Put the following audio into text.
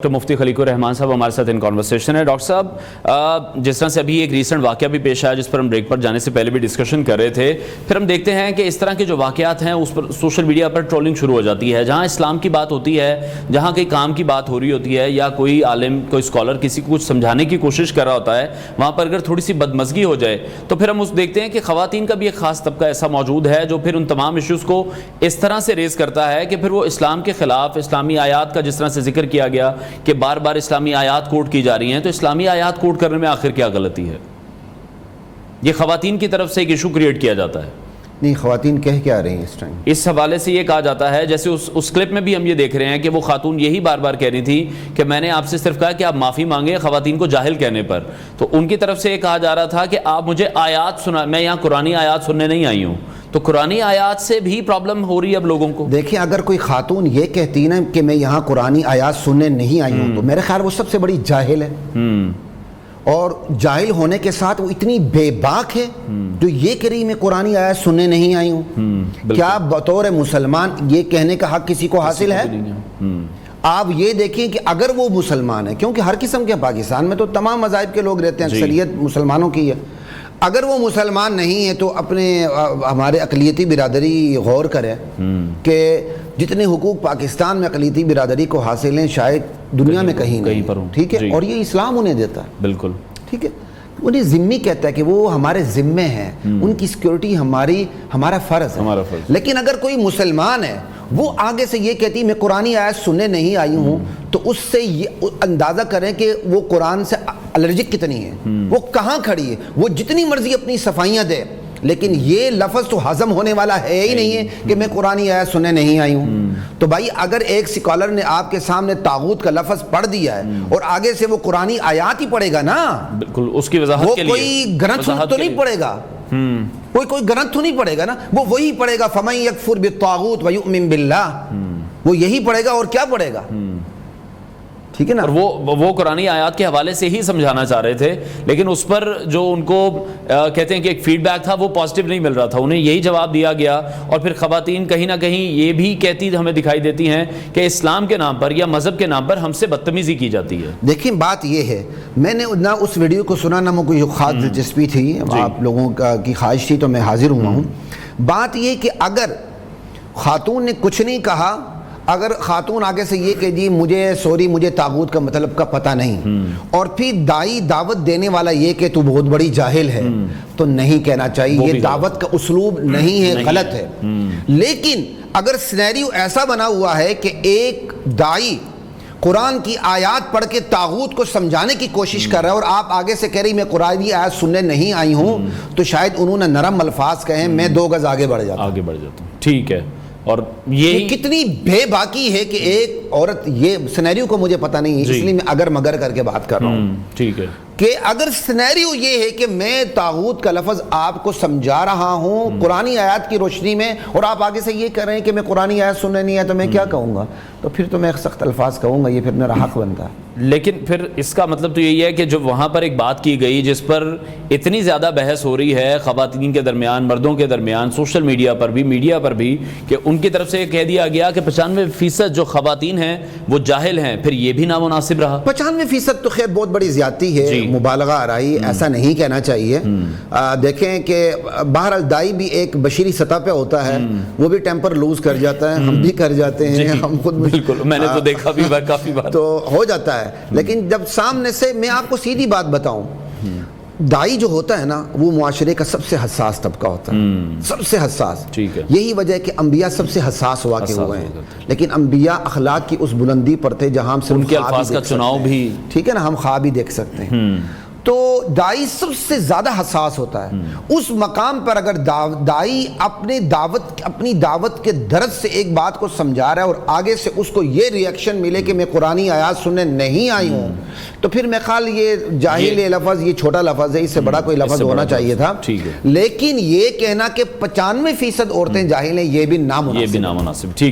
Doctor مفتی خلیق الرحمان صاحب ہمارے ساتھ ان کانورسیشن ہے۔ ڈاکٹر صاحب جس طرح سے ابھی ایک ریسنٹ واقعہ بھی پیش آیا جس پر ہم بریک پر جانے سے پہلے بھی ڈسکشن کر رہے تھے، پھر ہم دیکھتے ہیں کہ اس طرح کے جو واقعات ہیں اس پر سوشل میڈیا پر ٹرولنگ شروع ہو جاتی ہے، جہاں اسلام کی بات ہوتی ہے، جہاں کوئی کام کی بات ہو رہی ہوتی ہے یا کوئی عالم کوئی اسکالر کسی کو کچھ سمجھانے کی کوشش کر رہا ہوتا ہے، وہاں پر اگر تھوڑی سی بدمزگی ہو جائے تو پھر ہم اس دیکھتے ہیں کہ خواتین کا بھی ایک خاص طبقہ ایسا موجود ہے جو پھر ان تمام ایشوز کو اس طرح سے ریز کرتا ہے کہ پھر وہ اسلام کے خلاف اسلامی آیات کا جس طرح سے ذکر کیا گیا کہ بار بار اسلامی آیات کوٹ کی جا رہی ہیں، تو اسلامی آیات کوٹ کرنے میں آخر کیا غلطی ہے؟ یہ خواتین کی طرف سے ایک ایشو کریٹ کیا جاتا ہے۔ نہیں، خواتین کہہ کیا رہی ہیں اس ٹائم؟ اس حوالے سے یہ کہا جاتا ہے، جیسے اس کلپ میں بھی ہم یہ دیکھ رہے ہیں کہ وہ خاتون یہی بار بار کہہ رہی تھی کہ میں نے آپ سے صرف کہا کہ آپ معافی مانگیں خواتین کو جاہل کہنے پر، تو ان کی طرف سے یہ کہا جا رہا تھا کہ آپ مجھے آیات سنا، میں یہاں قرآنی آیات سننے نہیں آئی ہوں۔ تو قرآنی آیات سے بھی پرابلم ہو رہی ہے اب لوگوں کو۔ دیکھیں، اگر کوئی خاتون یہ کہتی نا کہ میں یہاں قرآنی آیات سننے نہیں آئی ہوں تو میرے خیال وہ سب سے بڑی جاہل ہے، اور جاہل ہونے کے ساتھ وہ اتنی بے باک ہے جو یہ کہہ رہی میں قرآنی آیات سننے نہیں آئی ہوں۔ کیا بطور مسلمان یہ کہنے کا حق کسی کو حاصل ہے؟ آپ یہ دیکھیں کہ اگر وہ مسلمان ہے، کیونکہ ہر قسم کے پاکستان میں تو تمام مذاہب کے لوگ رہتے ہیں، اکثریت مسلمانوں کی ہے، اگر وہ مسلمان نہیں ہے تو اپنے ہمارے اقلیتی برادری غور کرے کہ جتنے حقوق پاکستان میں اقلیتی برادری کو حاصل ہیں شاید دنیا میں کہیں نہیں، ٹھیک ہے، اور یہ اسلام انہیں دیتا ہے، بالکل ٹھیک ہے، انہیں ذمہ کہتا ہے کہ وہ ہمارے ذمے ہیں، ان کی سیکیورٹی ہمارا فرض ہے۔ لیکن اگر کوئی مسلمان ہے وہ آگے سے یہ کہتی میں قرآنی آیت سننے نہیں آئی ہوں، تو اس سے یہ اندازہ کریں کہ وہ قرآن سے الرجک کتنی ہے، وہ کہاں کھڑی ہے، وہ جتنی مرضی اپنی صفائیاں دے لیکن یہ لفظ تو ہضم ہونے والا ہے ہی نہیں ہے کہ میں قرآنی آیت سننے نہیں آئی ہوں۔ تو بھائی اگر ایک سکالر نے آپ کے سامنے طاغوت کا لفظ پڑھ دیا ہے اور آگے سے وہ قرآنی آیات ہی پڑھے گا نا، بالکل اس کی وضاحت کے لیے، وہ کوئی گرنتھ تو نہیں پڑھے گا، کوئی گرنتھ تو نہیں پڑھے گا نا، وہ وہی پڑھے گا فَمَن يَكْفُرْ بِالطَّاغُوتِ وَيُؤْمِن بِاللَّهِ، وہ یہی پڑھے گا اور کیا پڑھے گا، ٹھیک ہے نا۔ اور وہ قرآنی آیات کے حوالے سے ہی سمجھانا چاہ رہے تھے، لیکن اس پر جو ان کو کہتے ہیں کہ ایک فیڈ بیک تھا وہ پازیٹیو نہیں مل رہا تھا، انہیں یہی جواب دیا گیا، اور پھر خواتین کہیں نہ کہیں یہ بھی کہتی ہمیں دکھائی دیتی ہیں کہ اسلام کے نام پر یا مذہب کے نام پر ہم سے بدتمیزی کی جاتی ہے۔ دیکھیں بات یہ ہے، میں نے نہ اس ویڈیو کو سنا نہ مجھے کوئی خاص دلچسپی تھی، آپ لوگوں کی خواہش تھی تو میں حاضر ہوا ہوں۔ بات یہ کہ اگر خاتون نے کچھ نہیں کہا، اگر خاتون آگے سے یہ کہ جی مجھے طاغوت کا مطلب کا پتہ نہیں، اور پھر دائی دعوت دینے والا یہ کہ تو بہت بڑی جاہل ہے، تو نہیں کہنا چاہیے، یہ دعوت کا اسلوب نہیں ہے، غلط ہے۔ لیکن اگر سینیریو ایسا بنا ہوا ہے کہ ایک دائی قرآن کی آیات پڑھ کے طاغوت کو سمجھانے کی کوشش کر رہا ہے اور آپ آگے سے کہہ رہی میں قرآنی آیات سننے نہیں آئی ہوں، تو شاید انہوں نے نرم الفاظ کہیں، میں 2 گز آگے بڑھ جاتا ہوں، ٹھیک ہے۔ اور یہ کتنی بے باکی ہے کہ ایک عورت، یہ سینیریو کو مجھے پتہ نہیں ہے، اس لیے میں اگر مگر کر کے بات کر رہا ہوں، ٹھیک ہے، کہ اگر سینیریو یہ ہے کہ میں طاغوت کا لفظ آپ کو سمجھا رہا ہوں قرآنی آیات کی روشنی میں، اور آپ آگے سے یہ کہہ رہے ہیں کہ میں قرآنی آیات سننے نہیں آیا، تو میں کیا کہوں گا؟ تو پھر تو میں سخت الفاظ کہوں گا، یہ پھر میرا حق بنتا ہے۔ لیکن پھر اس کا مطلب تو یہی ہے کہ جو وہاں پر ایک بات کی گئی جس پر اتنی زیادہ بحث ہو رہی ہے خواتین کے درمیان، مردوں کے درمیان، سوشل میڈیا پر بھی، میڈیا پر بھی، کہ ان کی طرف سے یہ کہہ دیا گیا کہ 95% جو خواتین ہیں وہ جاہل ہیں، پھر یہ بھی نامناسب رہا۔ 95% تو خیر بہت بڑی زیادتی ہے، مبالغہ آ رہی، ایسا نہیں کہنا چاہیے۔ دیکھیں کہ بہرحال دائی بھی ایک بشری سطح پہ ہوتا ہے، وہ بھی ٹیمپر لوز کر جاتا ہے، ہم بھی کر جاتے ہیں، ہم خود بالکل، میں نے تو دیکھا بھی کافی بار، تو ہو جاتا ہے۔ لیکن جب سامنے سے، میں آپ کو سیدھی بات بتاؤں، دائی جو ہوتا ہے نا وہ معاشرے کا سب سے حساس طبقہ ہوتا ہے، سب سے حساس۔ یہی وجہ ہے کہ انبیاء سب سے حساس واقع ہوئے ہیں، لیکن انبیاء اخلاق کی اس بلندی پر تھے جہاں ہم ان کے الفاظ کا چناؤ بھی، ٹھیک ہے نا، ہم خواب بھی دیکھ سکتے ہیں۔ تو دائی سب سے زیادہ حساس ہوتا ہے، اس مقام پر اگر دائی اپنی دعوت کے درد سے ایک بات کو سمجھا رہا ہے اور آگے سے اس کو یہ ری ایکشن ملے کہ میں قرآنی آیات سننے نہیں آئی ہوں، تو پھر میں خیال یہ جاہل لفظ، یہ چھوٹا لفظ ہے، اس سے بڑا کوئی لفظ ہونا چاہیے تھا۔ لیکن یہ کہنا کہ 95% عورتیں جاہل ہیں، یہ بھی نامناسب۔